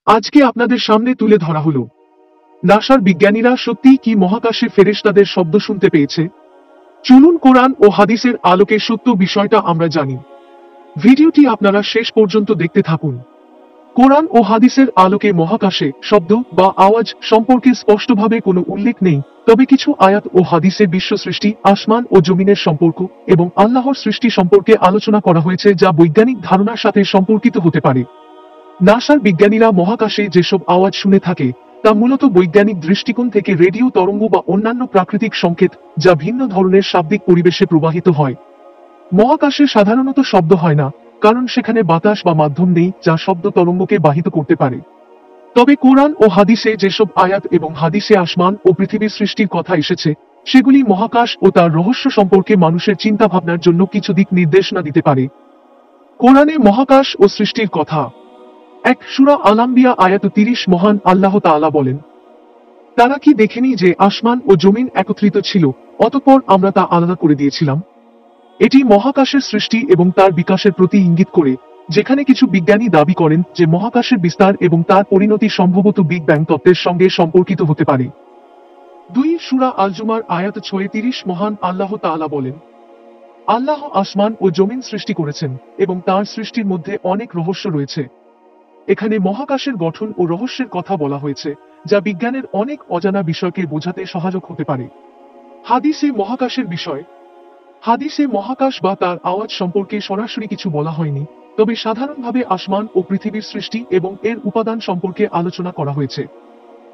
আজকে আপনাদের সামনে তুলে ধরা হলো নাসার বিজ্ঞানীরা সত্যিই কি মহাকাশে ফেরেশতাদের শব্দ শুনতে পেয়েছে। চলুন কোরআন ও হাদিসের আলোকে সত্য বিষয়টা আমরা জানি। ভিডিওটি আপনারা শেষ পর্যন্ত দেখতে থাকুন। কোরআন ও হাদিসের আলোকে মহাকাশে শব্দ বা আওয়াজ সম্পর্কে স্পষ্টভাবে কোনো উল্লেখ নেই, তবে কিছু আয়াত ও হাদিসে বিশ্ব সৃষ্টি, আসমান ও জমিনের সম্পর্ক এবং আল্লাহর সৃষ্টি সম্পর্কে আলোচনা করা হয়েছে, যা বৈজ্ঞানিক ধারণার সাথে সম্পর্কিত হতে পারে। নাসার বিজ্ঞানীরা মহাকাশে যেসব আওয়াজ শুনে থাকে তা মূলত বৈজ্ঞানিক দৃষ্টিকোণ থেকে রেডিও তরঙ্গ বা অন্যান্য প্রাকৃতিক সংকেত, যা ভিন্ন ধরনের শাব্দিক পরিবেশে প্রবাহিত হয়। মহাকাশে সাধারণত শব্দ হয় না, কারণ সেখানে বাতাস বা মাধ্যম নেই যা শব্দ তরঙ্গকে বাহিত করতে পারে। তবে কোরআন ও হাদিসে যেসব আয়াত এবং হাদিসে আসমান ও পৃথিবীর সৃষ্টির কথা এসেছে, সেগুলি মহাকাশ ও তার রহস্য সম্পর্কে মানুষের চিন্তা ভাবনার জন্য কিছু দিক নির্দেশনা দিতে পারে। কোরআনে মহাকাশ ও সৃষ্টির কথা। এক সূরা আল-আম্বিয়া আয়াত 30 মহান আল্লাহ তাআলা বলেন, তারা কি দেখেনি যে আসমান ও জমিন একত্রিত ছিল, অতঃপর আমরা তা আলাদা করে দিয়েছিলাম। এটি মহাকাশের সৃষ্টি এবং তার বিকাশের প্রতি ইঙ্গিত করে, যেখানে কিছু বিজ্ঞানী দাবি করেন যে মহাকাশের বিস্তার এবং তার পরিণতি সম্ভবত বিগ ব্যাং তত্ত্বের সঙ্গে সম্পর্কিত হতে পারে। 2 সূরা আল-জুমার আয়াত 36 মহান আল্লাহ তাআলা বলেন, আল্লাহ আসমান ও জমিন সৃষ্টি করেছেন এবং তার সৃষ্টির মধ্যে অনেক রহস্য রয়েছে। এখানে মহাকাশের গঠন ও রহস্যের কথা বলা হয়েছে, যা বিজ্ঞানের অনেক অজানা বিষয়কে বোঝাতে সহায়ক হতে পারে। হাদিসে মহাকাশের বিষয়। হাদিসে মহাকাশ বা তার আওয়াজ সম্পর্কে সরাসরি কিছু বলা হয়নি, তবে সাধারণভাবে আসমান ও পৃথিবীর সৃষ্টি এবং এর উপাদান সম্পর্কে আলোচনা করা হয়েছে।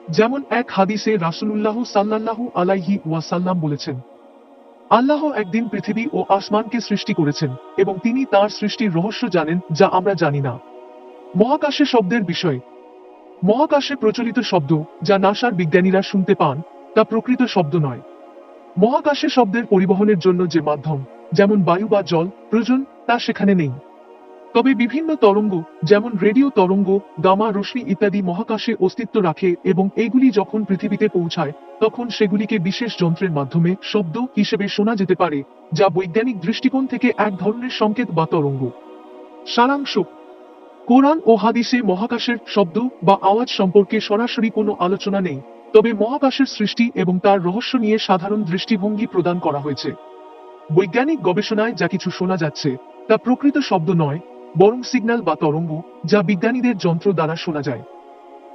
যেমন এক হাদিসে রাসূলুল্লাহ সাল্লাল্লাহু আলাইহি ওয়াসাল্লাম বলেছেন, আল্লাহ একদিন পৃথিবী ও আসমানকে সৃষ্টি করেছেন এবং তিনি তার সৃষ্টির রহস্য জানেন যা আমরা জানি না। মহাকাশে শব্দের বিষয়। মহাকাশে প্রচলিত শব্দ, যা নাসার বিজ্ঞানীরা শুনতে পান, তা প্রকৃত শব্দ নয়। মহাকাশে শব্দের পরিবহনের জন্য যে মাধ্যম, যেমন বায়ু বা জল প্রয়োজন, তা সেখানে নেই। তবে বিভিন্ন তরঙ্গ, যেমন রেডিও তরঙ্গ, গামা রশ্মি ইত্যাদি মহাকাশে অস্তিত্ব রাখে এবং এগুলি যখন পৃথিবীতে পৌঁছায় তখন সেগুলিকে বিশেষ যন্ত্রের মাধ্যমে শব্দ হিসেবে শোনা যেতে পারে, যা বৈজ্ঞানিক দৃষ্টিকোণ থেকে এক ধরনের সংকেত বা তরঙ্গ। সারাংশ। কোরআন ও হাদিসে মহাকাশের শব্দ বা আওয়াজ সম্পর্কে সরাসরি কোনো আলোচনা নেই, তবে মহাকাশের সৃষ্টি এবং তার রহস্য নিয়ে সাধারণ দৃষ্টিভঙ্গি প্রদান করা হয়েছে। বৈজ্ঞানিক গবেষণায় যা কিছু শোনা যাচ্ছে তা প্রকৃত শব্দ নয়, বরং সিগন্যাল বা তরঙ্গ, যা বিজ্ঞানীদের যন্ত্র দ্বারা শোনা যায়।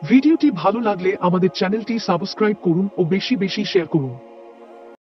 ভিডিওটি ভালো লাগলে আমাদের চ্যানেলটি সাবস্ক্রাইব করুন ও বেশি বেশি শেয়ার করুন।